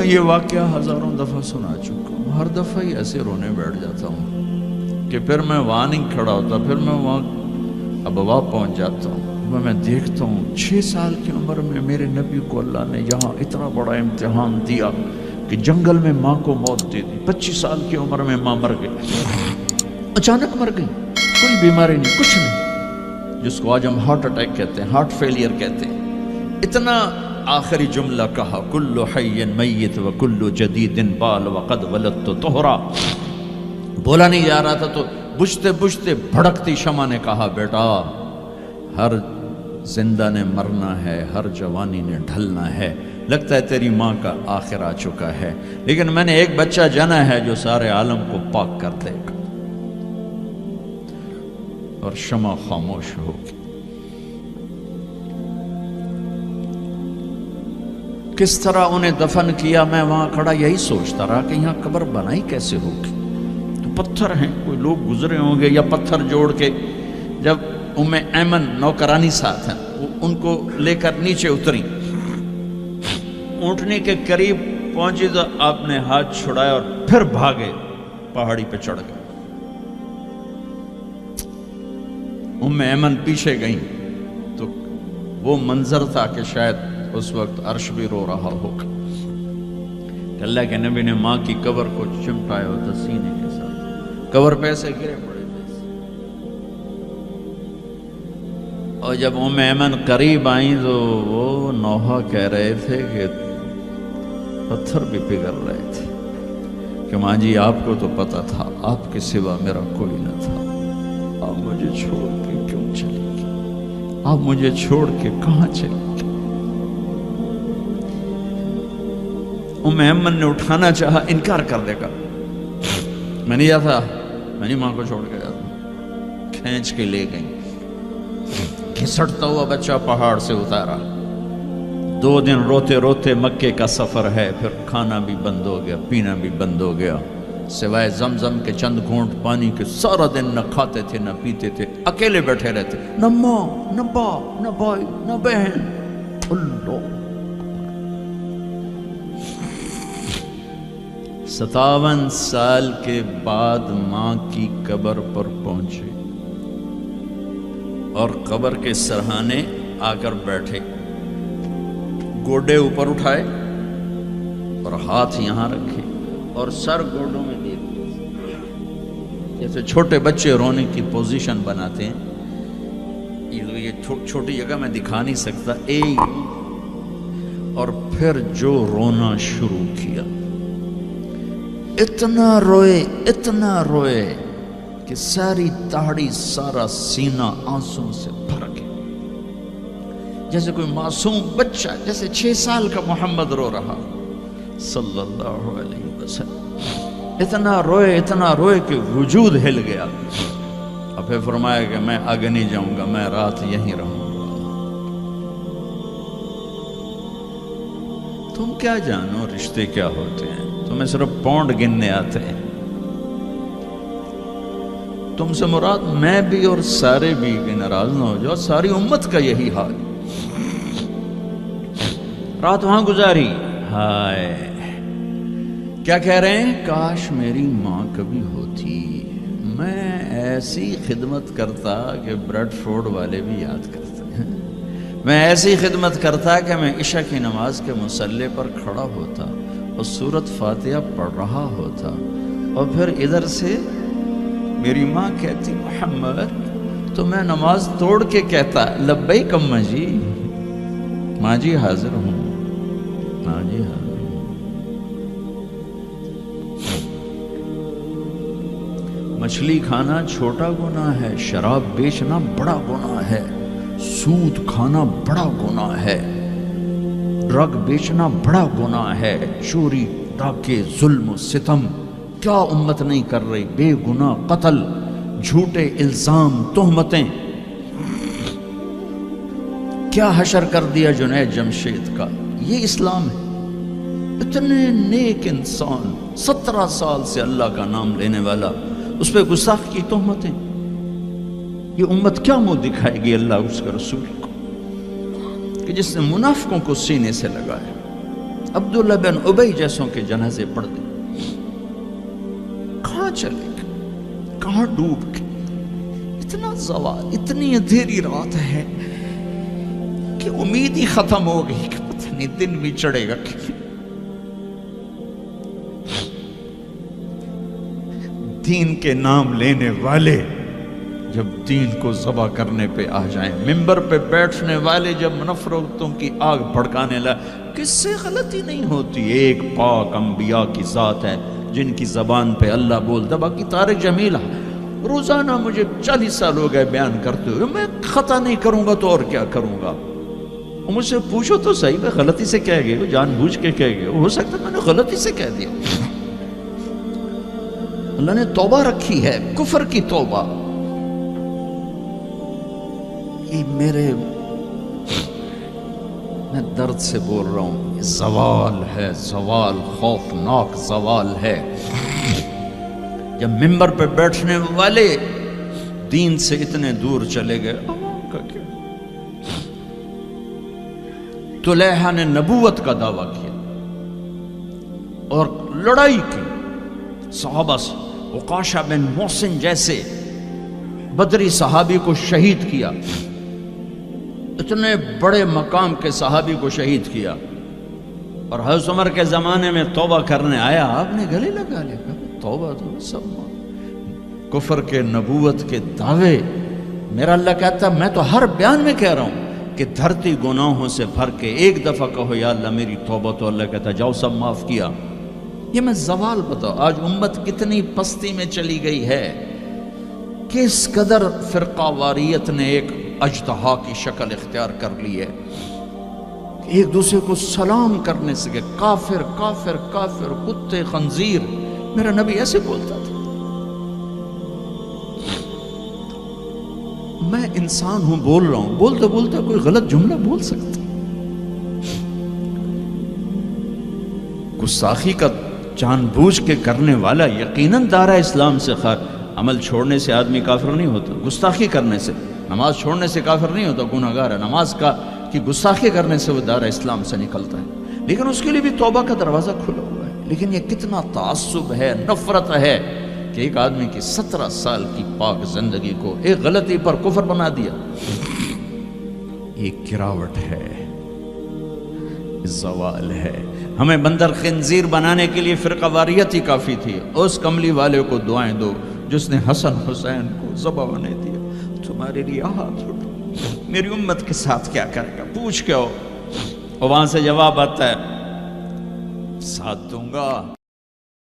یہ واقعہ ہزاروں دفعہ سنا چکا ہوں، ہر دفعہ ہی ایسے رونے بیٹھ جاتا ہوں کہ پھر میں وہاں نہیں کھڑا ہوتا، پھر میں وہاں ابوا پہنچ جاتا ہوں، میں دیکھتا ہوں 6 سال کی عمر میں میرے نبی کو اللہ نے یہاں اتنا بڑا امتحان دیا کہ جنگل میں ماں کو موت دے دی، 25 سال کی عمر میں ماں مر گئی، اچانک مر گئی، کوئی بیماری نہیں، کچھ نہیں، جس کو آج ہم ہارٹ اٹیک کہتے ہیں، ہارٹ فیلئر کہتے ہیں، اتنا آخری جملہ کہا کل حی میت و کل جدید بال وقد ولدت طہرا، بولا نہیں جا رہا تھا تو بجھتے بجھتے بھڑکتی شمع نے کہا بیٹا ہر زندہ نے مرنا ہے، ہر جوانی نے ڈھلنا ہے، لگتا ہے تیری ماں کا آخر آ چکا ہے، لیکن میں نے ایک بچہ جنا ہے جو سارے عالم کو پاک کر دے گا، اور شمع خاموش ہوگی۔ کس طرح انہیں دفن کیا، میں وہاں کھڑا یہی سوچتا رہا کہ یہاں قبر بنائی کیسے ہوگی، تو پتھر ہیں، کوئی لوگ گزرے ہوں گے یا پتھر جوڑ کے، جب ایمن نوکرانی ساتھ ہیں وہ ان کو لے کر نیچے اتری، اونٹنے کے قریب پہنچی تو آپ نے ہاتھ چھڑایا اور پھر بھاگے، پہاڑی پہ چڑھ گئے، ایمن پیچھے گئیں تو وہ منظر تھا کہ شاید اس وقت عرش بھی رو رہا ہوگا کہ اللہ کے نبی نے ماں کی قبر کو چمٹایا ہوتا سینے کے ساتھ، قبر پہ ایسے گرے پڑے تھے، اور جب ایمن قریب آئیں تو وہ نوحہ کہہ رہے تھے کہ پتھر بھی پگھل رہے تھے کہ ماں جی آپ کو تو پتا تھا آپ کے سوا میرا کوئی نہ تھا، آپ مجھے چھوڑ کے کیوں چلے گی، آپ مجھے چھوڑ کے کہاں چلے گی۔ ایمن نے اٹھانا چاہا، انکار کر دے گا، میں نہیں جاتا، میں نہیں ماں کو چھوڑ کے جاتا، کھینچ کے لے گئی، گھسٹتا ہوا بچہ پہاڑ سے اتارا، 2 دن روتے روتے مکے کا سفر ہے، پھر کھانا بھی بند ہو گیا، پینا بھی بند ہو گیا، سوائے زمزم کے چند گھونٹ پانی کے سارا دن نہ کھاتے تھے نہ پیتے تھے، اکیلے بیٹھے رہتے، نہ ماں نہ باپ نہ بھائی نہ بہن، اللہ 57 سال کے بعد ماں کی قبر پر پہنچے اور قبر کے سرہانے آ کر بیٹھے، گوڈے اوپر اٹھائے اور ہاتھ یہاں رکھے اور سر گوڈوں میں دے دیے، جیسے چھوٹے بچے رونے کی پوزیشن بناتے ہیں، یہ چھوٹی جگہ میں دکھا نہیں سکتا، اور پھر جو رونا شروع کیا، اتنا روئے کہ ساری داڑھی سارا سینہ آنسوں سے بھر گیا، جیسے کوئی معصوم بچہ، جیسے 6 سال کا محمد رو رہا صلی اللہ علیہ وسلم، اتنا روئے کہ وجود ہل گیا، اور پھر فرمایا کہ میں آگے نہیں جاؤں گا، میں رات یہیں رہوں گا۔ تم کیا جانو رشتے کیا ہوتے ہیں، تمہیں صرف پونڈ گننے آتے ہیں، تم سے مراد میں بھی اور سارے بھی، کہ ناراض نہ ہو جاؤ، ساری امت کا یہی حال، رات وہاں گزاری، ہائے کیا کہہ رہے ہیں، کاش میری ماں کبھی ہوتی، میں ایسی خدمت کرتا کہ بریڈ فورڈ والے بھی یاد کرتے ہیں، میں ایسی خدمت کرتا کہ میں عشاء کی نماز کے مصلی پر کھڑا ہوتا اور سورۃ فاتحہ پڑھ رہا ہوتا، اور پھر ادھر سے میری ماں کہتی محمد، تو میں نماز توڑ کے کہتا لبیک اماں جی، ماں جی حاضر ہوں، ماں جی حاضر ہوں۔ مچھلی کھانا چھوٹا گناہ ہے، شراب بیچنا بڑا گناہ ہے، سود کھانا بڑا گناہ ہے، ڈرگ بیچنا بڑا گناہ ہے، چوری ڈاکے ظلم و ستم کیا امت نہیں کر رہی، بے گناہ قتل، جھوٹے الزام تہمتیں، کیا حشر کر دیا جنید جمشید کا، یہ اسلام ہے۔ اتنے نیک انسان 17 سال سے اللہ کا نام لینے والا، اس پہ گستاخ کی تہمتیں، یہ امت کیا منہ دکھائے گی اللہ اس کے رسول کو، کہ جس نے منافقوں کو سینے سے لگایا۔ عبداللہ بن ابی جیسوں کے جنازے پڑھ دے. کہاں چلے گئے, کہاں ڈوب گئے. اتنا زوال, اتنی اندھیری رات ہے کہ امید ہی ختم ہو گئی کہ پتہ نہیں دن بھی چڑھے گا. دین کے نام لینے والے جب دین کو ذبح کرنے پہ آ جائیں, ممبر پہ بیٹھنے والے جب نفرتوں کی آگ بھڑکانے لائے, کس سے غلطی نہیں ہوتی. ایک پاک انبیاء کی ذات ہے جن کی زبان پہ اللہ بولتا. باقی طارق جمیل روزانہ مجھے 40 سال ہو گئے بیان کرتے ہوئے, میں خطا نہیں کروں گا تو اور کیا کروں گا. مجھ سے پوچھو تو صحیح, میں غلطی سے کہہ گئے, وہ جان بوجھ کے کہہ گئے, ہو سکتا میں نے غلطی سے کہہ دیا. اللہ نے توبہ رکھی ہے, کفر کی توبہ. یہ میں درد سے بول رہا ہوں, یہ زوال ہے, زوال, خوفناک زوال ہے. جب ممبر پہ بیٹھنے والے دین سے اتنے دور چلے گئے, طلیحہ نے نبوت کا دعویٰ کیا اور لڑائی کی صحابہ سے. عکاشہ بن محسن جیسے بدری صحابی کو شہید کیا, اتنے بڑے مقام کے صحابی کو شہید کیا. اور حضرت عمر کے زمانے میں توبہ کرنے آیا, آپ نے گلے لگا لیا, توبہ تو سب کفر کے نبوت کے دعوے. میرا اللہ کہتا میں تو ہر بیان میں کہہ رہا ہوں کہ دھرتی گناہوں سے بھر کے ایک دفعہ کہو یا اللہ میری توبہ, تو اللہ کہتا جاؤ سب معاف کیا. یہ میں زوال بتاؤ. آج امت کتنی پستی میں چلی گئی ہے, کس قدر فرقہ واریت نے ایک اجتہا کی شکل اختیار کر لی ہے. ایک دوسرے کو سلام کرنے سے کہ کافر کافر کافر, کتے خنزیر. میرا نبی ایسے بولتا تھا. میں انسان ہوں, بول رہا ہوں, بولتا بولتا کوئی غلط جملہ بول سکتا. گستاخی کا جان بوجھ کے کرنے والا یقیناً دائرہ اسلام سے عمل چھوڑنے سے آدمی کافر نہیں ہوتا. گستاخی کرنے سے, نماز چھوڑنے سے کافر نہیں ہوتا, گناہگار ہے. نماز کی گستاخی کرنے سے وہ دائرہ اسلام سے نکلتا ہے, لیکن اس کے لیے بھی توبہ کا دروازہ کھلا ہوا ہے. لیکن یہ کتنا تعصب ہے, نفرت ہے کہ ایک آدمی کی 17 سال کی پاک زندگی کو ایک غلطی پر کفر بنا دیا. یہ گراوٹ ہے, زوال ہے. ہمیں بندر خنزیر بنانے کے لیے فرقہ واریت ہی کافی تھی. اس کملی والے کو دعائیں دو جس نے حسن حسین کو ذبح بنا دیا. تمہارے لیے ہاتھ اٹھو, میری امت کے ساتھ کیا کرے گا, پوچھ کے ہو. اور وہاں سے جواب آتا ہے ساتھ دوں گا.